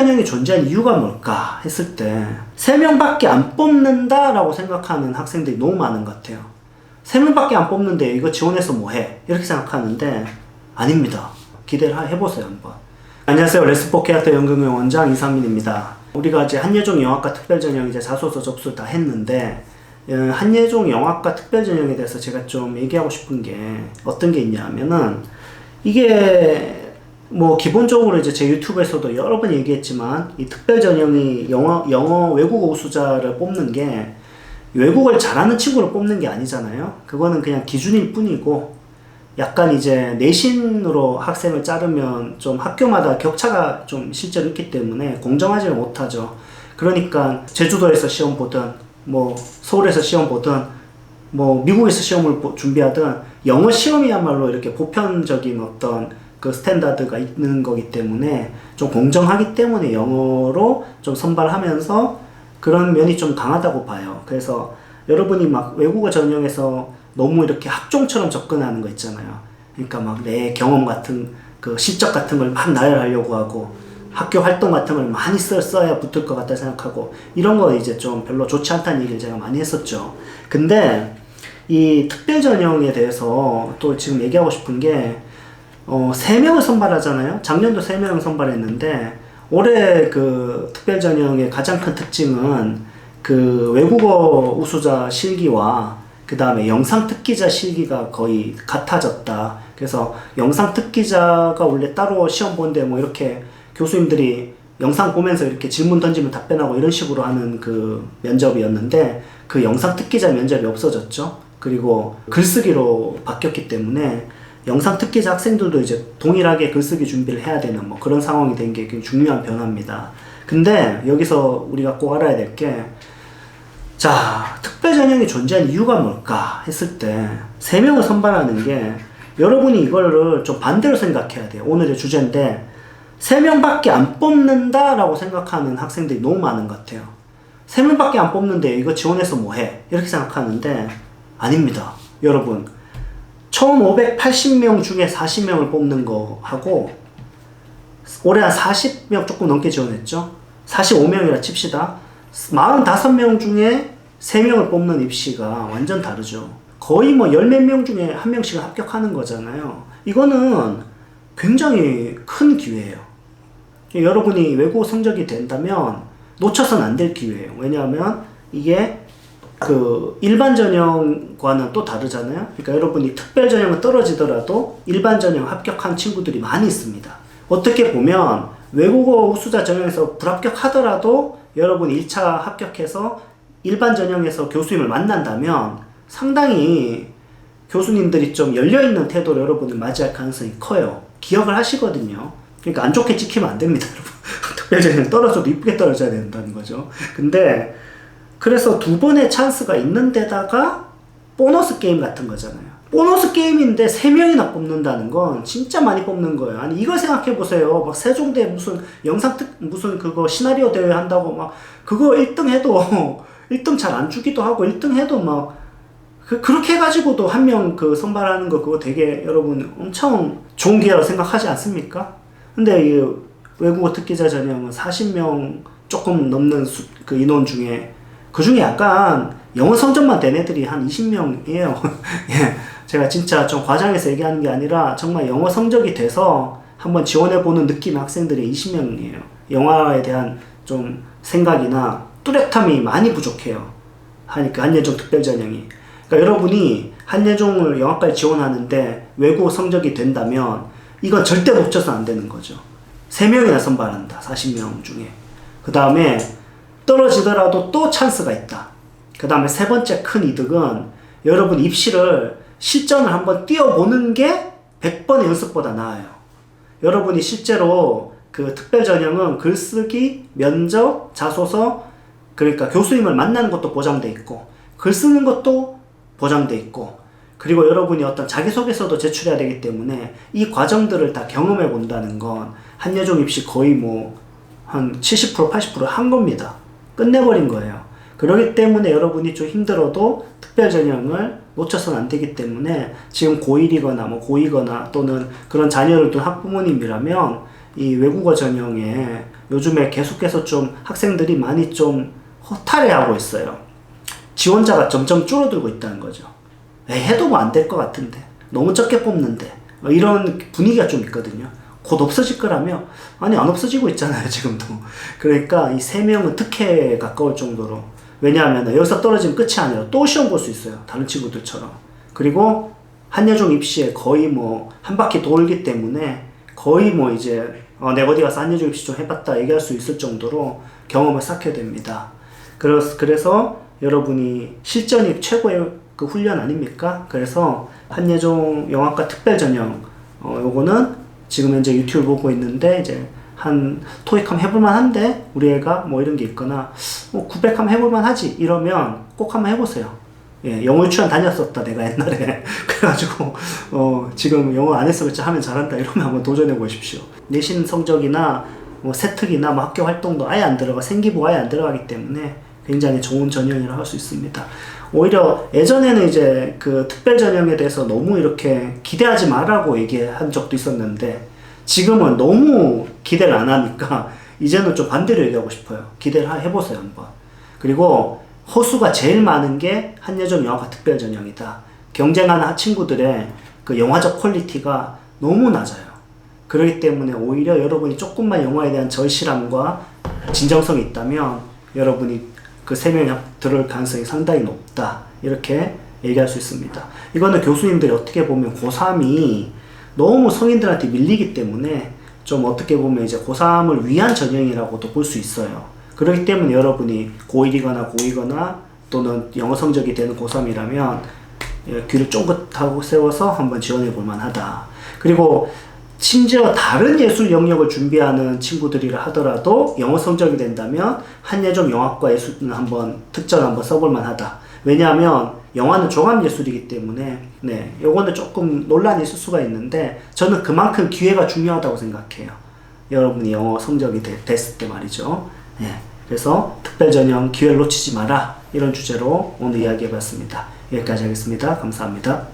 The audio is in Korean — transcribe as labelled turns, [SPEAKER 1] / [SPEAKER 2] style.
[SPEAKER 1] 전형이 존재하는 이유가 뭘까 했을 때 3명밖에 안 뽑는다라고 생각하는 학생들이 너무 많은 것 같아요. 3명밖에 안 뽑는데 이거 지원해서 뭐해? 이렇게 생각하는데 아닙니다. 기대를 해보세요 한번. 안녕하세요. 레스포케아트 연극영 원장 이상민입니다. 우리가 이제 한예종 영화과 특별전형 이제 자소서 접수 다 했는데 한예종 영화과 특별전형에 대해서 제가 좀 얘기하고 싶은 게 어떤 게 있냐면은 이게 뭐 기본적으로 이제 제 유튜브에서도 여러 번 얘기했지만 이 특별전형이 영어 외국어 우수자를 뽑는 게 외국어를 잘하는 친구를 뽑는 게 아니잖아요. 그거는 그냥 기준일 뿐이고 약간 이제 내신으로 학생을 자르면 좀 학교마다 격차가 좀 실제로 있기 때문에 공정하지는 못하죠. 그러니까 제주도에서 시험 보든 뭐 서울에서 시험 보든 뭐 미국에서 시험을 준비하든 영어 시험이야말로 이렇게 보편적인 어떤 그 스탠다드가 있는 거기 때문에 좀 공정하기 때문에 영어로 좀 선발하면서 그런 면이 좀 강하다고 봐요. 그래서 여러분이 막 외국어 전형에서 너무 이렇게 학종처럼 접근하는 거 있잖아요. 그러니까 막 내 경험 같은 그 실적 같은 걸 막 나열하려고 하고 학교 활동 같은 걸 많이 써야 붙을 것 같다 생각하고 이런 거 이제 좀 별로 좋지 않다는 얘기를 제가 많이 했었죠. 근데 이 특별 전형에 대해서 또 지금 얘기하고 싶은 게 3명을 선발하잖아요. 작년도 3명을 선발했는데 올해 그 특별 전형의 가장 큰 특징은 그 외국어 우수자 실기와 그 다음에 영상 특기자 실기가 거의 같아졌다. 그래서 영상 특기자가 원래 따로 시험 보는데 뭐 이렇게 교수님들이 영상 보면서 이렇게 질문 던지면 답변하고 이런 식으로 하는 그 면접이었는데 그 영상 특기자 면접이 없어졌죠. 그리고 글쓰기로 바뀌었기 때문에 영상 특기자 학생들도 이제 동일하게 글쓰기 준비를 해야 되는 뭐 그런 상황이 된 게 굉장히 중요한 변화입니다. 근데 여기서 우리가 꼭 알아야 될 게 자, 특별전형이 존재하는 이유가 뭘까 했을 때 3명을 선발하는 게 여러분이 이거를 좀 반대로 생각해야 돼요. 오늘의 주제인데 3명밖에 안 뽑는다 라고 생각하는 학생들이 너무 많은 것 같아요. 3명밖에 안 뽑는데 이거 지원해서 뭐해? 이렇게 생각하는데 아닙니다. 여러분 처음 580명 중에 40명을 뽑는 거 하고 올해 한 40명 조금 넘게 지원했죠. 45명이라 칩시다. 45명 중에 3명을 뽑는 입시가 완전 다르죠. 거의 뭐 10몇 명 중에 1명씩은 합격하는 거잖아요. 이거는 굉장히 큰 기회예요. 여러분이 외국어 성적이 된다면 놓쳐서는 안 될 기회예요. 왜냐하면 이게 그 일반 전형과는 또 다르잖아요. 그러니까 여러분이 특별 전형은 떨어지더라도 일반 전형 합격한 친구들이 많이 있습니다. 어떻게 보면 외국어 우수자 전형에서 불합격하더라도 여러분이 1차 합격해서 일반 전형에서 교수님을 만난다면 상당히 교수님들이 좀 열려있는 태도로 여러분을 맞이할 가능성이 커요. 기억을 하시거든요. 그러니까 안 좋게 찍히면 안 됩니다, 여러분. 특별 전형 떨어져도 이쁘게 떨어져야 된다는 거죠. 근데 그래서 2번의 찬스가 있는 데다가 보너스 게임 같은 거잖아요. 보너스 게임인데 3명이나 뽑는다는 건 진짜 많이 뽑는 거예요. 아니 이걸 생각해보세요. 막 세종대 무슨 무슨 그거 시나리오 대회 한다고 막 그거 1등 해도 1등 잘 안 주기도 하고 1등 해도 막 그렇게 해가지고도 1명 그 선발하는 거 그거 되게 여러분 엄청 좋은 기회라고 생각하지 않습니까? 근데 이 외국어 특기자 전형은 40명 조금 넘는 그 인원 중에 그 중에 약간 영어 성적만 된 애들이 한 20명이에요. 예, 제가 진짜 좀 과장해서 얘기하는 게 아니라 정말 영어 성적이 돼서 한번 지원해보는 느낌의 학생들이 20명이에요. 영화에 대한 좀 생각이나 뚜렷함이 많이 부족해요. 하니까 한예종 특별전형이. 그러니까 여러분이 한예종을 영화과에 지원하는데 외국어 성적이 된다면 이건 절대 놓쳐서 안 되는 거죠. 3명이나 선발한다. 40명 중에. 그 다음에 떨어지더라도 또 찬스가 있다. 그 다음에 3번째 큰 이득은 여러분 입시를 실전을 한번 뛰어보는 게 100번의 연습보다 나아요. 여러분이 실제로 그 특별전형은 글쓰기, 면접, 자소서 그러니까 교수님을 만나는 것도 보장돼 있고 글 쓰는 것도 보장돼 있고 그리고 여러분이 어떤 자기소개서도 제출해야 되기 때문에 이 과정들을 다 경험해 본다는 건 한예종 입시 거의 뭐 한 70% 80% 한 겁니다. 끝내버린 거예요. 그렇기 때문에 여러분이 좀 힘들어도 특별전형을 놓쳐서는 안 되기 때문에 지금 고1이거나 뭐 고2거나 또는 그런 자녀를 둔 학부모님이라면 이 외국어 전형에 요즘에 계속해서 좀 학생들이 많이 좀 허탈해하고 있어요. 지원자가 점점 줄어들고 있다는 거죠. 해도 뭐 안 될 것 같은데, 너무 적게 뽑는데, 이런 분위기가 좀 있거든요. 곧 없어질 거라며? 아니, 안 없어지고 있잖아요, 지금도. 그러니까 이 3명은 특혜에 가까울 정도로. 왜냐하면 여기서 떨어지면 끝이 아니라 또 시험 볼 수 있어요, 다른 친구들처럼. 그리고 한예종 입시에 거의 뭐 한 바퀴 돌기 때문에 거의 뭐 이제 내가 어디 가서 한예종 입시 좀 해봤다 얘기할 수 있을 정도로 경험을 쌓게 됩니다. 그래서 여러분이 실전이 최고의 그 훈련 아닙니까? 그래서 한예종 영화과 특별전형 요거는 지금 현재 유튜브 보고 있는데 이제 한 토익 한번 해볼만 한데 우리 애가 뭐 이런 게 있거나 900 한번 해볼만 하지 이러면 꼭 한번 해보세요. 예, 영어 유치원 다녔었다 내가 옛날에. 그래가지고 지금 영어 안 했어 그치 하면 잘한다 이러면 한번 도전해 보십시오. 내신 성적이나 뭐 세특이나 뭐 학교 활동도 아예 안 들어가, 생기부 아예 안 들어가기 때문에 굉장히 좋은 전형이라 할 수 있습니다. 오히려 예전에는 이제 그 특별 전형에 대해서 너무 이렇게 기대하지 말라고 얘기한 적도 있었는데 지금은 너무 기대를 안 하니까 이제는 좀 반대로 얘기하고 싶어요. 기대를 해보세요 한번. 그리고 호수가 제일 많은 게 한예종 영화과 특별 전형이다. 경쟁하는 친구들의 그 영화적 퀄리티가 너무 낮아요. 그렇기 때문에 오히려 여러분이 조금만 영화에 대한 절실함과 진정성이 있다면 여러분이 그 3명이 들어올 가능성이 상당히 높다. 이렇게 얘기할 수 있습니다. 이거는 교수님들이 어떻게 보면 고3이 너무 성인들한테 밀리기 때문에 좀 어떻게 보면 이제 고3을 위한 전형이라고도 볼 수 있어요. 그렇기 때문에 여러분이 고1이거나 고2거나 또는 영어 성적이 되는 고3이라면 귀를 쫑긋하고 세워서 한번 지원해 볼 만하다. 그리고 심지어 다른 예술 영역을 준비하는 친구들이라 하더라도 영어 성적이 된다면 한예종 영화과 예술은 한번 특전 한번 써볼 만하다. 왜냐하면 영화는 종합예술이기 때문에 요거는 조금 논란이 있을 수가 있는데 저는 그만큼 기회가 중요하다고 생각해요. 여러분이 영어 성적이 됐을 때 말이죠. 그래서 특별전형 기회를 놓치지 마라 이런 주제로 오늘 이야기해봤습니다. 여기까지 하겠습니다. 감사합니다.